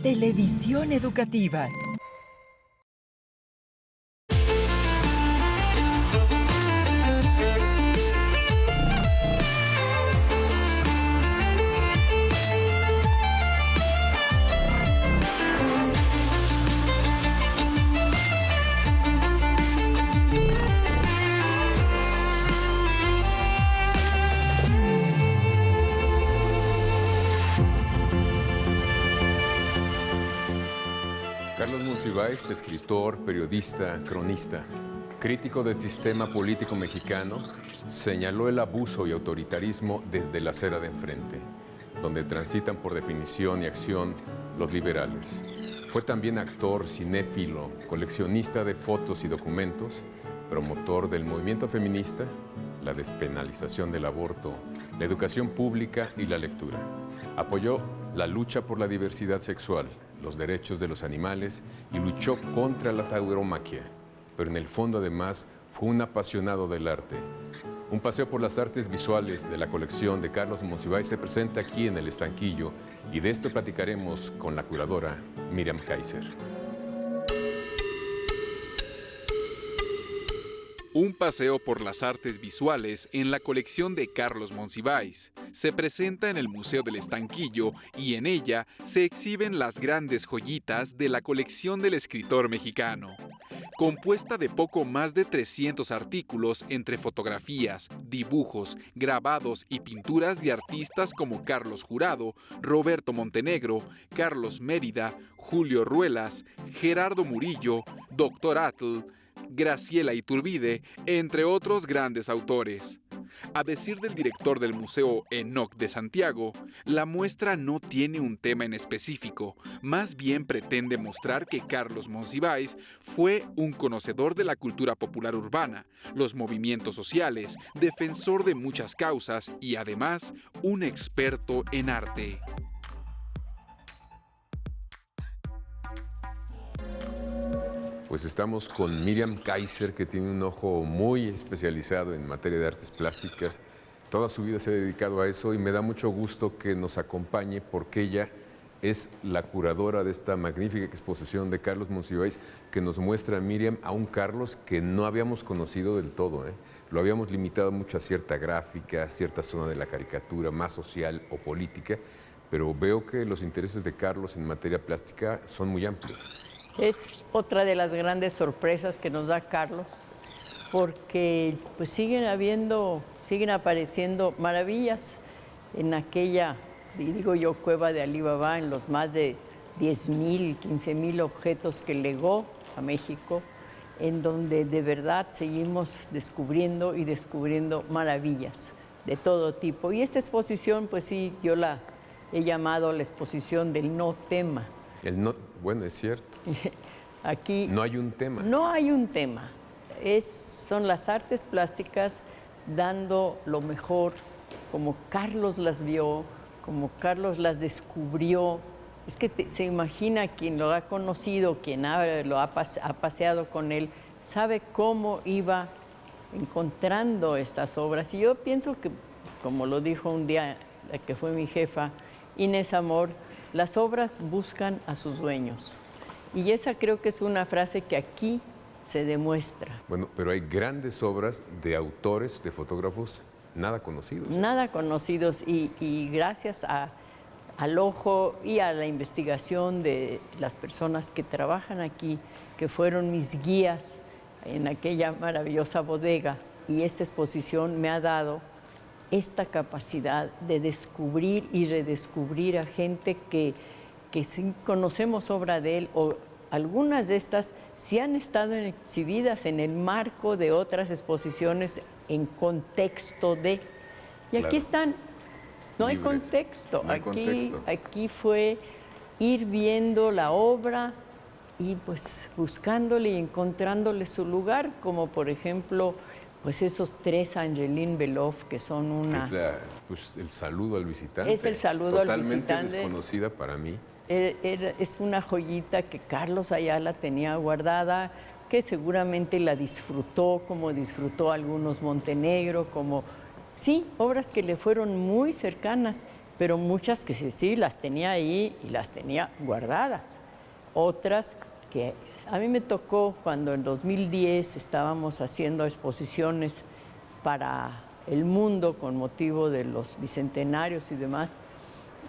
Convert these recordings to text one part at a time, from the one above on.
Televisión educativa. Carlos Monsiváis, escritor, periodista, cronista, crítico del sistema político mexicano, señaló el abuso y autoritarismo desde la acera de enfrente, donde transitan por definición y acción los liberales. Fue también actor, cinéfilo, coleccionista de fotos y documentos, promotor del movimiento feminista, la despenalización del aborto, la educación pública y la lectura. Apoyó la lucha por la diversidad sexual, los derechos de los animales y luchó contra la tauromaquia. Pero en el fondo, además, fue un apasionado del arte. Un paseo por las artes visuales de la colección de Carlos Monsiváis se presenta aquí en El Estanquillo y de esto platicaremos con la curadora Miriam Kaiser. Un paseo por las artes visuales en la colección de Carlos Monsiváis se presenta en el Museo del Estanquillo y en ella se exhiben las grandes joyitas de la colección del escritor mexicano. Compuesta de poco más de 300 artículos entre fotografías, dibujos, grabados y pinturas de artistas como Carlos Jurado, Roberto Montenegro, Carlos Mérida, Julio Ruelas, Gerardo Murillo, Dr. Atl, Graciela Iturbide, entre otros grandes autores. A decir del director del Museo Enoc de Santiago, la muestra no tiene un tema en específico, más bien pretende mostrar que Carlos Monsiváis fue un conocedor de la cultura popular urbana, los movimientos sociales, defensor de muchas causas y además un experto en arte. Pues estamos con Miriam Kaiser, que tiene un ojo muy especializado en materia de artes plásticas. Toda su vida se ha dedicado a eso y me da mucho gusto que nos acompañe porque ella es la curadora de esta magnífica exposición de Carlos Monsiváis que nos muestra, Miriam, a un Carlos que no habíamos conocido del todo, ¿eh? Lo habíamos limitado mucho a cierta gráfica, a cierta zona de la caricatura, más social o política, pero veo que los intereses de Carlos en materia plástica son muy amplios. Es otra de las grandes sorpresas que nos da Carlos, porque pues siguen apareciendo maravillas en aquella, digo yo, cueva de Alí Baba, en los más de 10,000, 15,000 objetos que legó a México, en donde de verdad seguimos descubriendo y descubriendo maravillas de todo tipo. Y esta exposición, pues sí, yo la he llamado la exposición del no tema. Bueno, es cierto. Aquí no hay un tema. No hay un tema. Son las artes plásticas dando lo mejor, como Carlos las vio, como Carlos las descubrió. Es que se imagina quien lo ha conocido, quien ha paseado con él, sabe cómo iba encontrando estas obras. Y yo pienso que, como lo dijo un día la que fue mi jefa, Inés Amor, las obras buscan a sus dueños. Y esa creo que es una frase que aquí se demuestra. Bueno, pero hay grandes obras de autores, de fotógrafos, nada conocidos. Nada conocidos y gracias al ojo y a la investigación de las personas que trabajan aquí, que fueron mis guías en aquella maravillosa bodega. Y esta exposición me ha dado esta capacidad de descubrir y redescubrir a gente que sí conocemos obra de él, o algunas de estas sí han estado exhibidas en el marco de otras exposiciones en contexto de... Y aquí están, no hay contexto, aquí fue ir viendo la obra y pues buscándole y encontrándole su lugar, como por ejemplo... Pues esos 3 Angeline Beloff que son una... Es el saludo al visitante. Es el saludo al visitante. Totalmente desconocida para mí. Es una joyita que Carlos Ayala tenía guardada, que seguramente la disfrutó, como disfrutó algunos Montenegro, como... Sí, obras que le fueron muy cercanas, pero muchas que sí las tenía ahí y las tenía guardadas. Otras que a mí me tocó cuando en 2010 estábamos haciendo exposiciones para el mundo con motivo de los bicentenarios y demás,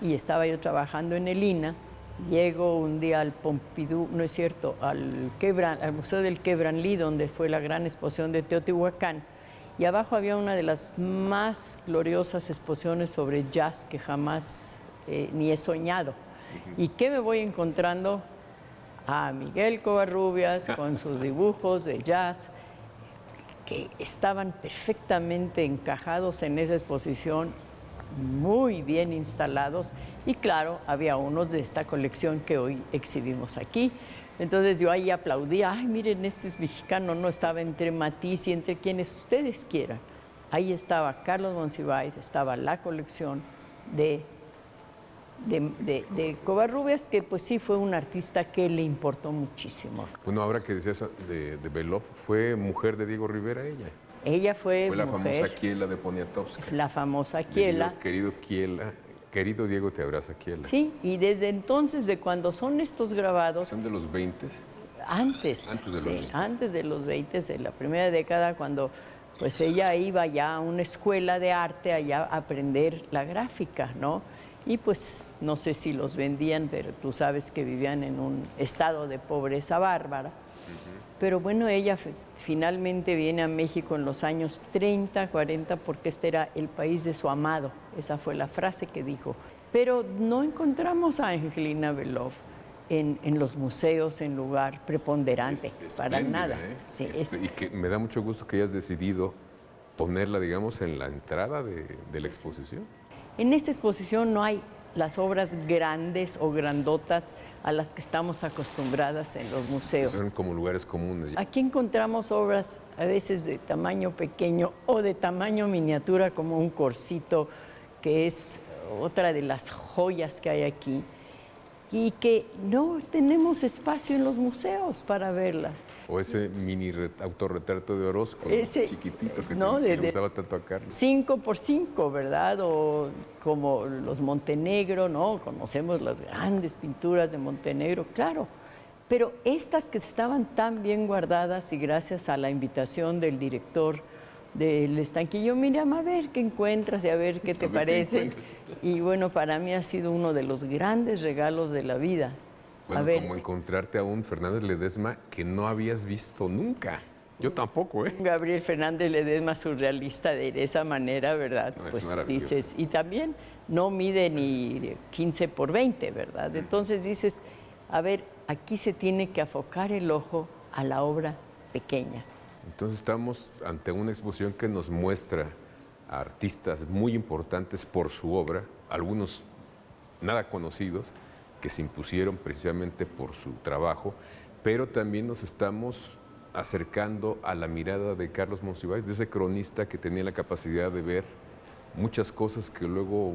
y estaba yo trabajando en el INA. Llego un día al Pompidou, no es cierto, al Museo del Quai Branly, donde fue la gran exposición de Teotihuacán, y abajo había una de las más gloriosas exposiciones sobre jazz que jamás ni he soñado. ¿Y qué me voy encontrando? A Miguel Covarrubias con sus dibujos de jazz, que estaban perfectamente encajados en esa exposición, muy bien instalados, y claro, había unos de esta colección que hoy exhibimos aquí. Entonces yo ahí aplaudía, ay, miren, este es mexicano, no estaba entre Matisse y entre quienes ustedes quieran. Ahí estaba Carlos Monsiváis, estaba la colección de Covarrubias, que pues sí fue un artista que le importó muchísimo. Bueno, ahora que decías de Belov, fue mujer de Diego Rivera ella. Ella fue la mujer, famosa Kiela de Poniatowska. la famosa Kiela. Querido Kiela, querido Diego, te abraza Kiela. Sí, y desde entonces, de cuando son estos grabados... ¿Son de los 20? Antes de los 20. Antes de los 20, de la primera década, cuando pues ella iba ya a una escuela de arte allá a aprender la gráfica, ¿no? Y pues no sé si los vendían, pero tú sabes que vivían en un estado de pobreza bárbara. Pero bueno, ella finalmente viene a México en los años 30, 40, porque este era el país de su amado. Esa fue la frase que dijo. Pero no encontramos a Angelina Belov en los museos en lugar preponderante, para nada. Sí, y que me da mucho gusto que hayas decidido ponerla, digamos, en la entrada de la exposición. En esta exposición no hay las obras grandes o grandotas a las que estamos acostumbradas en los museos. Son como lugares comunes. Aquí encontramos obras a veces de tamaño pequeño o de tamaño miniatura, como un Corsito, que es otra de las joyas que hay aquí, y que no tenemos espacio en los museos para verlas. O ese mini autorretrato de Orozco, ese, chiquitito, que, no, que le gustaba tanto a Carlos. 5x5, ¿verdad? O como los Montenegro, ¿no? Conocemos las grandes pinturas de Montenegro, claro. Pero estas que estaban tan bien guardadas, y gracias a la invitación del director del estanquillo, Miriam, a ver qué encuentras y a ver qué te parece. Y bueno, para mí ha sido uno de los grandes regalos de la vida. Bueno, como encontrarte a un Fernández Ledesma que no habías visto nunca. Yo tampoco, ¿eh? Gabriel Fernández Ledesma, surrealista de esa manera, ¿verdad? No, pues maravilloso. dices, y también no mide ni 15x20, ¿verdad? Entonces dices, a ver, aquí se tiene que afocar el ojo a la obra pequeña. Entonces estamos ante una exposición que nos muestra a artistas muy importantes por su obra, algunos nada conocidos, que se impusieron precisamente por su trabajo, pero también nos estamos acercando a la mirada de Carlos Monsiváis, de ese cronista que tenía la capacidad de ver muchas cosas que luego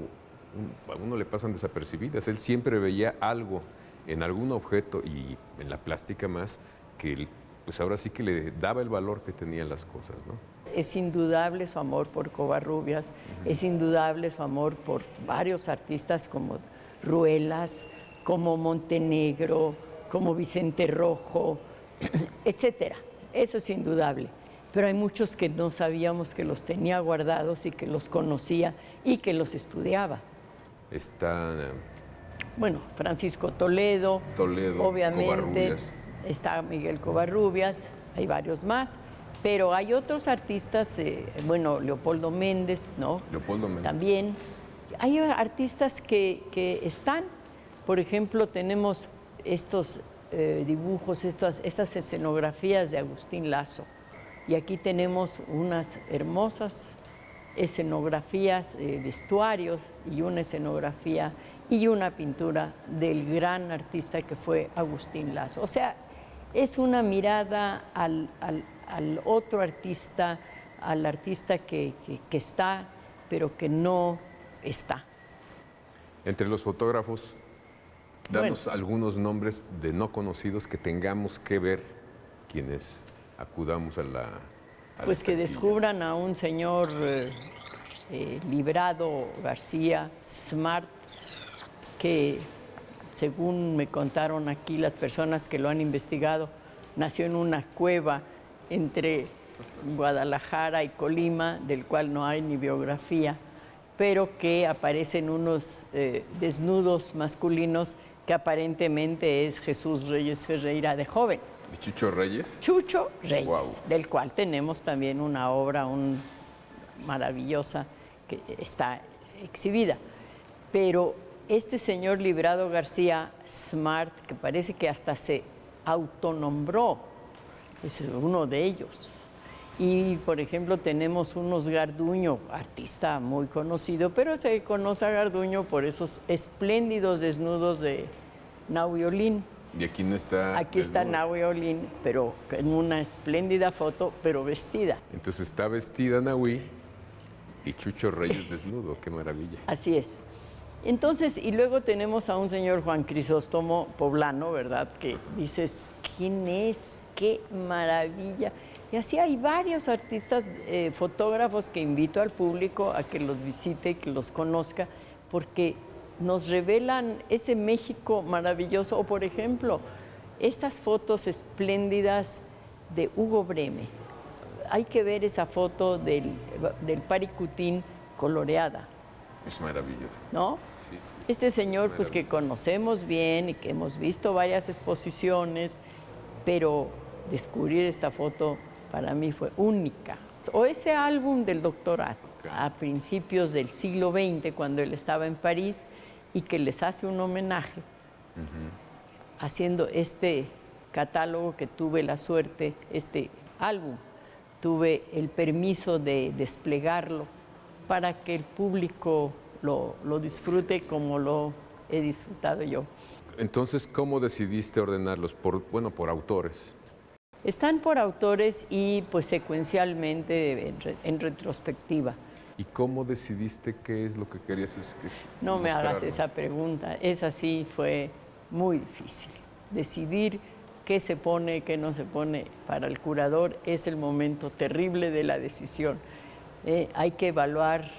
a uno le pasan desapercibidas. Él siempre veía algo en algún objeto y en la plástica más que pues ahora sí que le daba el valor que tenían las cosas, ¿no? Es indudable su amor por Covarrubias, es indudable su amor por varios artistas como Ruelas, como Montenegro, como Vicente Rojo, etcétera. Eso es indudable. Pero hay muchos que no sabíamos que los tenía guardados y que los conocía y que los estudiaba. Está bueno, Francisco Toledo, obviamente, Covarrubias. Está Miguel Covarrubias, hay varios más, pero hay otros artistas, bueno, Leopoldo Méndez, ¿no? Leopoldo Méndez. También. Hay artistas que están, por ejemplo, tenemos estos dibujos, estas escenografías de Agustín Lazo, y aquí tenemos unas hermosas escenografías, vestuarios, y una escenografía y una pintura del gran artista que fue Agustín Lazo. O sea, es una mirada al otro artista, al artista que está, pero que no está. Entre los fotógrafos, danos algunos nombres de no conocidos que tengamos que ver quienes acudamos a la... Pues que descubran a un señor Librado García Smart, que según me contaron aquí las personas que lo han investigado, nació en una cueva entre Guadalajara y Colima, del cual no hay ni biografía, pero que aparecen unos desnudos masculinos que aparentemente es Jesús Reyes Ferreira de joven. ¿Y Chucho Reyes? Chucho Reyes, Wow. del cual tenemos también una obra maravillosa que está exhibida. Pero este señor Librado García Smart, que parece que hasta se autonombró, es uno de ellos. Y, por ejemplo, tenemos unos Garduño, artista muy conocido, pero se conoce a Garduño por esos espléndidos desnudos de Nahui Olin. Y aquí no está. Aquí está desnuda. Nahui Olin, pero en una espléndida foto, pero vestida. Entonces está vestida Nahui y Chucho Reyes desnudo. Qué maravilla. Así es. Entonces, y luego tenemos a un señor Juan Crisóstomo Poblano, ¿verdad? Que dices, ¿quién es? ¡Qué maravilla! Y así hay varios artistas, fotógrafos que invito al público a que los visite, que los conozca, porque nos revelan ese México maravilloso. O, por ejemplo, esas fotos espléndidas de Hugo Breme. Hay que ver esa foto del Paricutín coloreada, Es maravilloso. ¿no? Sí, sí, Este es señor, pues que maravilloso. conocemos bien y que hemos visto varias exposiciones, pero descubrir esta foto para mí fue única. O ese álbum del doctor A, a principios del siglo XX, cuando él estaba en París, y que les hace un homenaje, haciendo este catálogo que tuve la suerte, este álbum, tuve el permiso de desplegarlo para que el público lo disfrute como lo he disfrutado yo. Entonces, ¿cómo decidiste ordenarlos? Por autores. Están por autores y pues secuencialmente en retrospectiva. ¿Y cómo decidiste qué es lo que querías No me hagas mostrarnos? esa pregunta, esa sí fue muy difícil. Decidir qué se pone, qué no se pone para el curador es el momento terrible de la decisión. Hay que evaluar,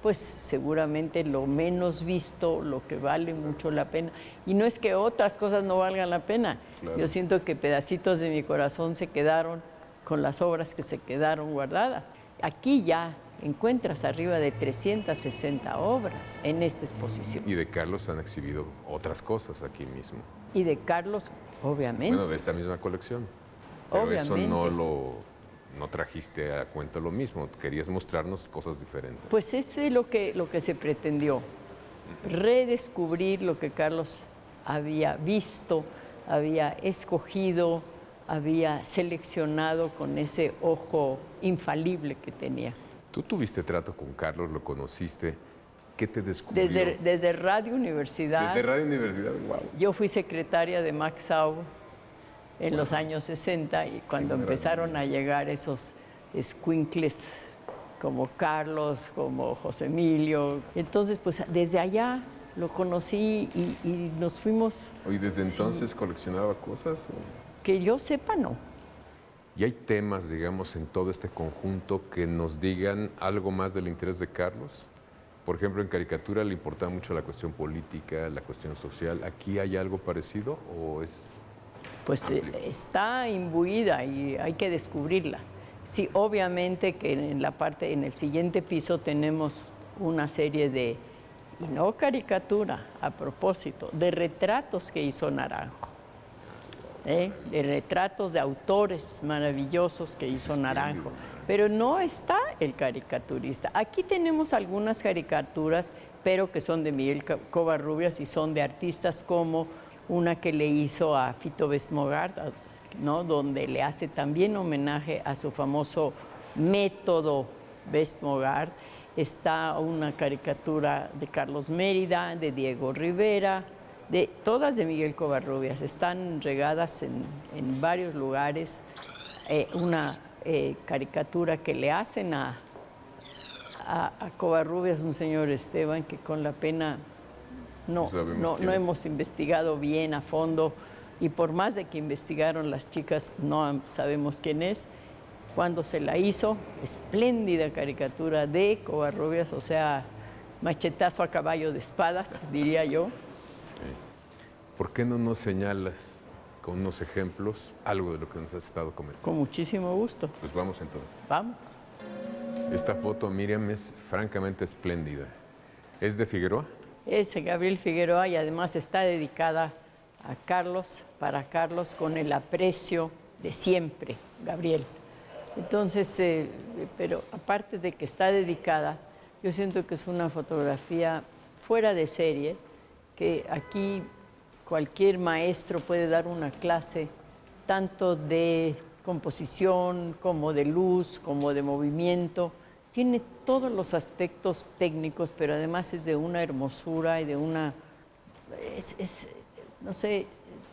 pues seguramente lo menos visto, lo que vale mucho la pena. Y no es que otras cosas no valgan la pena. Claro. Yo siento que pedacitos de mi corazón se quedaron con las obras que se quedaron guardadas. Aquí ya encuentras arriba de 360 obras en esta exposición. Y de Carlos han exhibido otras cosas aquí mismo. Y de Carlos, obviamente. Bueno, de esta misma colección. Pero eso Obviamente. no trajiste a cuenta lo mismo. Querías mostrarnos cosas diferentes. Pues eso es lo que se pretendió, redescubrir lo que Carlos había visto, había escogido, había seleccionado con ese ojo infalible que tenía. Tú tuviste trato con Carlos, lo conociste. ¿Qué te descubrió? Desde Radio Universidad. Desde Radio Universidad, wow. Yo fui secretaria de Max Sau en los años 60 y cuando empezaron a llegar esos escuincles como Carlos, como José Emilio. Entonces, pues desde allá lo conocí y nos fuimos. ¿Y desde entonces coleccionaba cosas? Que yo sepa, no. ¿Y hay temas, digamos, en todo este conjunto que nos digan algo más del interés de Carlos? Por ejemplo, en caricatura le importaba mucho la cuestión política, la cuestión social. ¿Aquí hay algo parecido o es...? Pues está imbuida y hay que descubrirla. Sí, obviamente que en el siguiente piso tenemos una serie de, y no caricatura, a propósito, de retratos que hizo Naranjo. De retratos de autores maravillosos que hizo Naranjo. Pero no está el caricaturista. Aquí tenemos algunas caricaturas, pero que son de Miguel Covarrubias y son de artistas como una que le hizo a Fito Westmogart, ¿no? Donde le hace también homenaje a su famoso método Westmogart. Está una caricatura de Carlos Mérida, de Diego Rivera, todas de Miguel Covarrubias. Están regadas en varios lugares. Una caricatura que le hacen a Covarrubias, un señor Esteban, que con la pena no hemos investigado bien a fondo, y por más de que investigaron las chicas, no sabemos quién es. cuando se la hizo, espléndida caricatura de Covarrubias, o sea, machetazo a caballo de espadas, diría yo. Sí. ¿Por qué no nos señalas con unos ejemplos algo de lo que nos has estado comentando? Con muchísimo gusto. Pues vamos entonces. Vamos. Esta foto, Miriam, es francamente espléndida. ¿Es de Figueroa? Es Gabriel Figueroa y además está dedicada a Carlos, para Carlos, con el aprecio de siempre, Gabriel. Entonces, pero aparte de que está dedicada, yo siento que es una fotografía fuera de serie, que aquí cualquier maestro puede dar una clase tanto de composición como de luz, como de movimiento. Tiene todos los aspectos técnicos, pero además es de una hermosura y de una... no sé,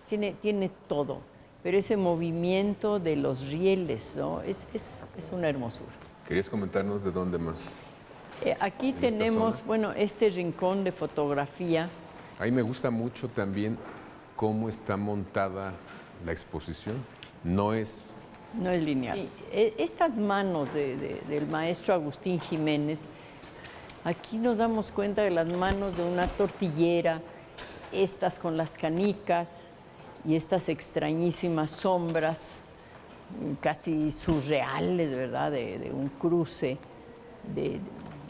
tiene todo. Pero ese movimiento de los rieles, ¿no? Es una hermosura. ¿Querías comentarnos de dónde más? Aquí tenemos, bueno, este rincón de fotografía. A mí me gusta mucho también cómo está montada la exposición. No es lineal. Sí, estas manos del maestro Agustín Jiménez, aquí nos damos cuenta de las manos de una tortillera, estas con las canicas y estas extrañísimas sombras, casi surreales, ¿verdad?, de un cruce,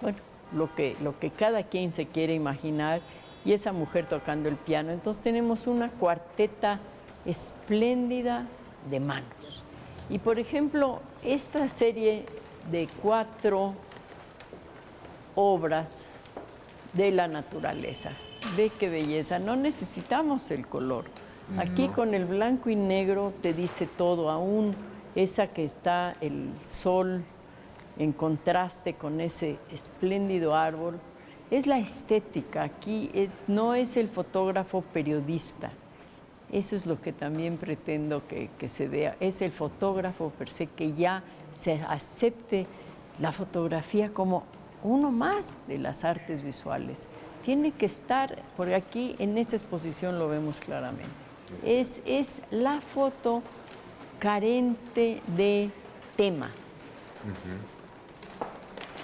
bueno, lo que cada quien se quiere imaginar, y esa mujer tocando el piano. Entonces tenemos una cuarteta espléndida de manos. Y por ejemplo, esta serie de 4 obras de la naturaleza, ve qué belleza, no necesitamos el color. Aquí con el blanco y negro te dice todo, aún esa que está el sol en contraste con ese espléndido árbol. Es la estética, aquí no es el fotógrafo periodista. Eso es lo que también pretendo que se vea. Es el fotógrafo per se, que ya se acepte la fotografía como uno más de las artes visuales. Tiene que estar, porque aquí en esta exposición lo vemos claramente. Es la foto carente de tema.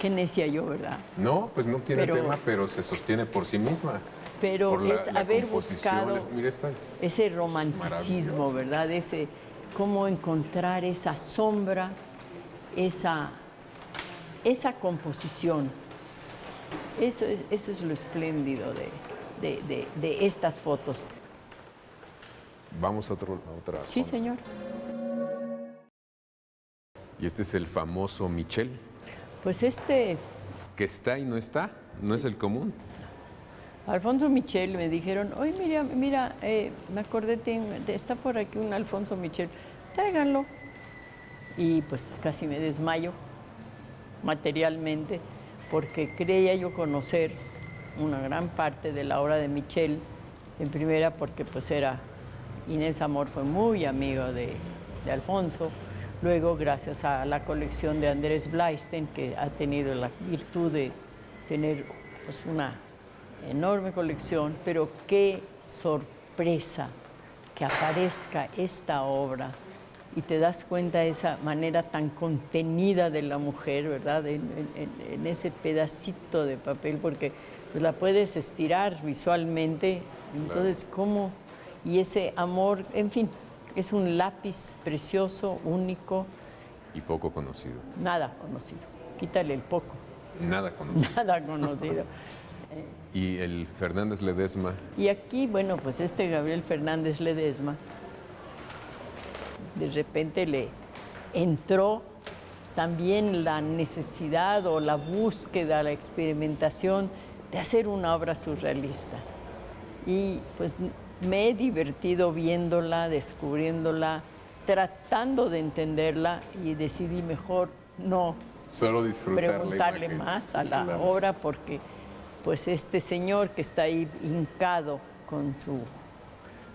Qué necia yo, ¿verdad? No, pues no tiene tema, pero se sostiene por sí misma. Pero por es haber buscado mira, ese romanticismo, ¿verdad? Cómo encontrar esa sombra, esa composición. Eso es lo espléndido de estas fotos. Vamos a otra. Sí, señor. Y este es el famoso Michel. Pues ¿Que está y no está? ¿No es el común? Alfonso Michel, me dijeron, oye, mira, me acordé, está por aquí un Alfonso Michel, tráiganlo. Y pues casi me desmayo materialmente, porque creía yo conocer una gran parte de la obra de Michel, en primera porque pues Inés Amor fue muy amiga de Alfonso. Luego, gracias a la colección de Andrés Blaisten, que ha tenido la virtud de tener pues, una enorme colección, pero qué sorpresa que aparezca esta obra y te das cuenta de esa manera tan contenida de la mujer, ¿verdad? En ese pedacito de papel, porque pues, la puedes estirar visualmente, entonces cómo, y ese amor, en fin. Es un lápiz precioso, único. Y poco conocido. Nada conocido. Quítale el poco. Nada conocido. Nada conocido. ¿Y el Fernández Ledesma? Y aquí, bueno, pues Gabriel Fernández Ledesma, de repente le entró también la necesidad o la búsqueda, la experimentación de hacer una obra surrealista. Y pues me he divertido viéndola, descubriéndola, tratando de entenderla y decidí mejor no solo preguntarle más a la obra porque pues este señor que está ahí hincado con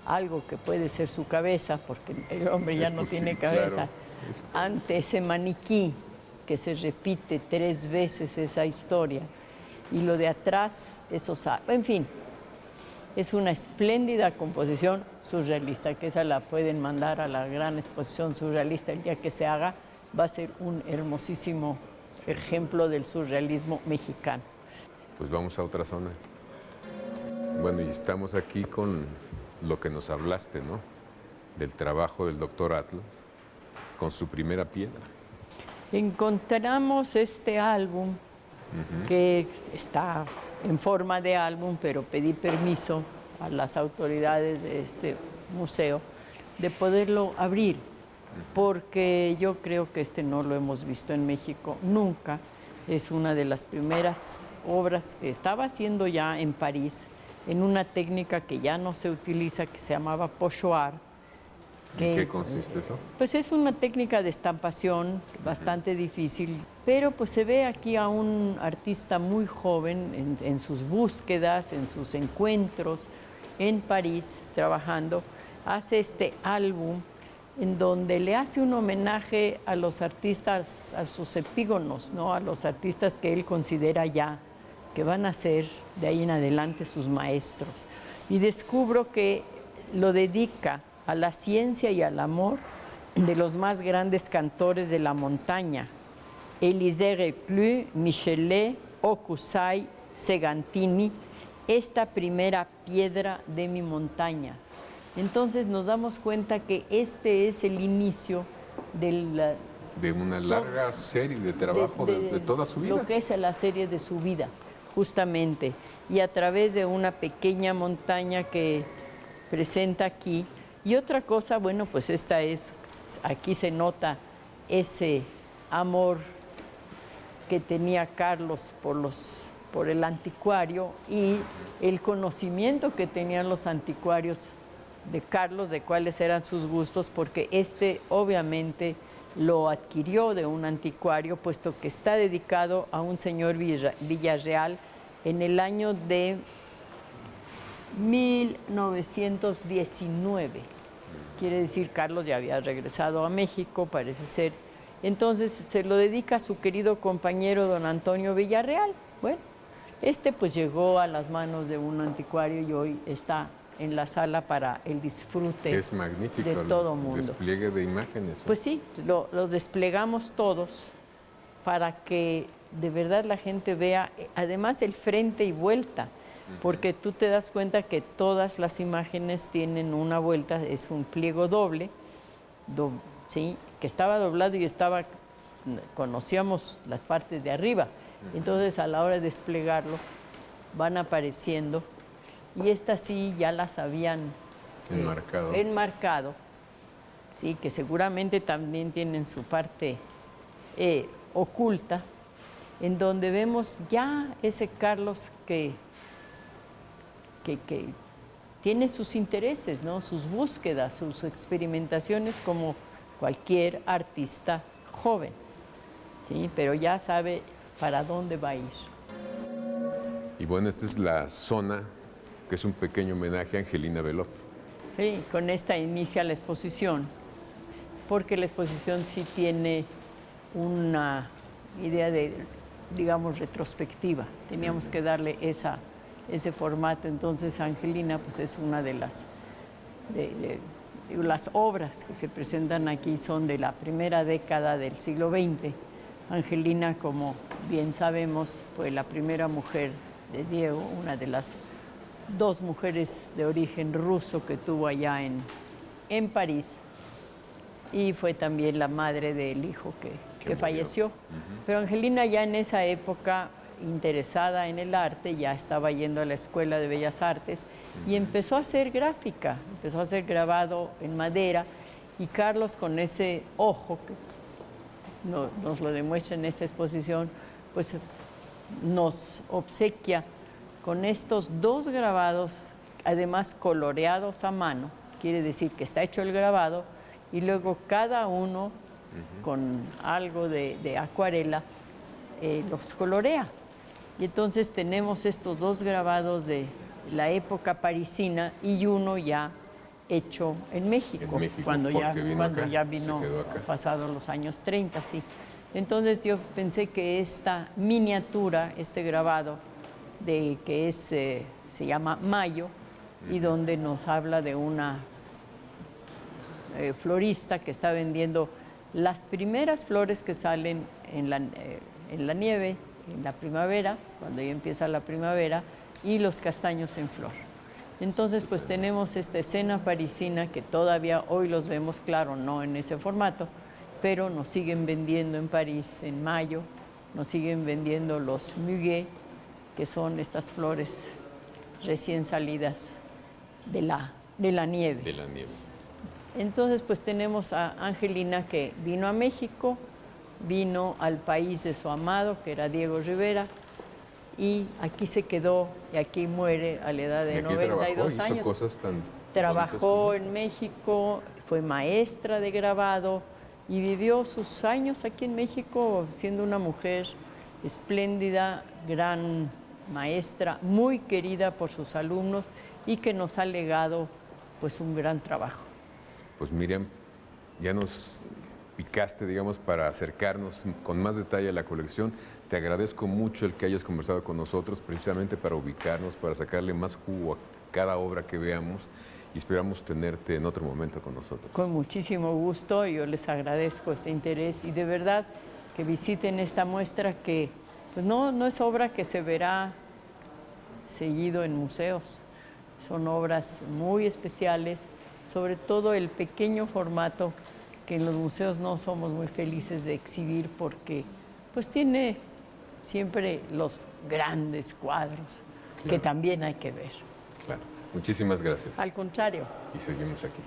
algo que puede ser su cabeza, porque el hombre ya no tiene cabeza, ante ese maniquí que se repite 3 veces esa historia y lo de atrás, en fin. Es una espléndida composición surrealista, que esa la pueden mandar a la gran exposición surrealista el día que se haga, va a ser un hermosísimo ejemplo del surrealismo mexicano. Pues vamos a otra zona. Bueno, y estamos aquí con lo que nos hablaste, ¿no? Del trabajo del doctor Atl con su primera piedra. Encontramos este álbum que está en forma de álbum, pero pedí permiso a las autoridades de este museo de poderlo abrir, porque yo creo que no lo hemos visto en México nunca. Es una de las primeras obras que estaba haciendo ya en París, en una técnica que ya no se utiliza, que se llamaba pochoir. ¿En qué consiste eso? Pues es una técnica de estampación bastante difícil, pero pues se ve aquí a un artista muy joven en sus búsquedas, en sus encuentros en París, trabajando. Hace este álbum en donde le hace un homenaje a los artistas, a sus epígonos, ¿no? A los artistas que él considera ya que van a ser de ahí en adelante sus maestros. Y descubro que lo dedica a la ciencia y al amor de los más grandes cantores de la montaña: Élisée Reclus, Michelet, Hokusai, Segantini, esta primera piedra de mi montaña. Entonces nos damos cuenta que este es el inicio de una larga serie de trabajo de toda su vida. Lo que es la serie de su vida, justamente. Y a través de una pequeña montaña que presenta aquí. Y otra cosa, bueno, pues aquí se nota ese amor que tenía Carlos por el anticuario y el conocimiento que tenían los anticuarios de Carlos de cuáles eran sus gustos, porque obviamente lo adquirió de un anticuario, puesto que está dedicado a un señor Villarreal en el año de 1919. Quiere decir, Carlos ya había regresado a México, parece ser. Entonces se lo dedica a su querido compañero don Antonio Villarreal. Bueno, pues llegó a las manos de un anticuario y hoy está en la sala para el disfrute es magnífico, de todo mundo. El despliegue de imágenes. Pues sí, los desplegamos todos para que de verdad la gente vea, además el frente y vuelta, porque tú te das cuenta que todas las imágenes tienen una vuelta, es un pliego doble, ¿sí? Que estaba doblado y conocíamos las partes de arriba. Entonces a la hora de desplegarlo van apareciendo, y estas sí ya las habían enmarcado, sí, que seguramente también tienen su parte oculta, en donde vemos ya ese Carlos que tiene sus intereses, ¿no? Sus búsquedas, sus experimentaciones, como cualquier artista joven, ¿sí? Pero ya sabe para dónde va a ir. Y bueno, esta es la zona que es un pequeño homenaje a Angelina Beloff. Sí, con esta inicia la exposición, porque la exposición sí tiene una idea de, digamos, retrospectiva. Teníamos que darle ese formato. Entonces Angelina pues es una de las obras que se presentan aquí, son de la primera década del siglo XX. Angelina, como bien sabemos, fue la primera mujer de Diego, una de las dos mujeres de origen ruso que tuvo allá en París, y fue también la madre del hijo que falleció. Pero Angelina ya en esa época, interesada en el arte, ya estaba yendo a la Escuela de Bellas Artes y empezó a hacer gráfica, empezó a hacer grabado en madera, y Carlos, con ese ojo que nos lo demuestra en esta exposición, pues nos obsequia con estos dos grabados, además coloreados a mano. Quiere decir que está hecho el grabado y luego cada uno con algo de acuarela los colorea. Y entonces tenemos estos dos grabados de la época parisina y uno ya hecho en México, cuando ya vino pasados los años 30, sí. Entonces yo pensé que esta miniatura, este grabado, que se llama Mayo, y donde nos habla de una florista que está vendiendo las primeras flores que salen en la nieve, en la primavera, cuando ya empieza la primavera, y los castaños en flor. Entonces, pues tenemos esta escena parisina que todavía hoy los vemos, claro, no en ese formato, pero nos siguen vendiendo en París en mayo, nos siguen vendiendo los muguets, que son estas flores recién salidas de la nieve. De la nieve. Entonces, pues tenemos a Angelina, que vino a México, vino al país de su amado, que era Diego Rivera, y aquí se quedó y aquí muere a la edad de 92 años. Hizo cosas tan Trabajó en México, fue maestra de grabado y vivió sus años aquí en México siendo una mujer espléndida, gran maestra, muy querida por sus alumnos y que nos ha legado pues un gran trabajo. Pues Miriam, ya nos picaste, digamos, para acercarnos con más detalle a la colección. Te agradezco mucho el que hayas conversado con nosotros, precisamente para ubicarnos, para sacarle más jugo a cada obra que veamos, y esperamos tenerte en otro momento con nosotros. Con muchísimo gusto, yo les agradezco este interés y de verdad que visiten esta muestra que pues no es obra que se verá seguido en museos, son obras muy especiales, sobre todo el pequeño formato que en los museos no somos muy felices de exhibir porque pues tiene siempre los grandes cuadros que también hay que ver. Claro. Muchísimas gracias. Al contrario. Y seguimos aquí.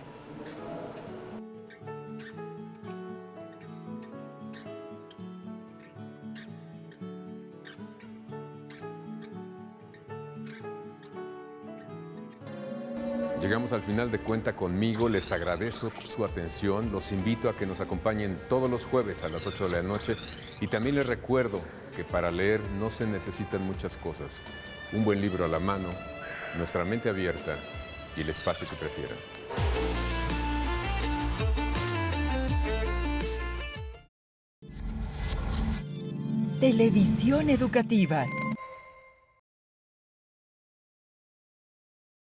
Llegamos al final de Cuenta Conmigo, les agradezco su atención, los invito a que nos acompañen todos los jueves a las 8 de la noche y también les recuerdo que para leer no se necesitan muchas cosas, un buen libro a la mano, nuestra mente abierta y el espacio que prefieran. Televisión educativa.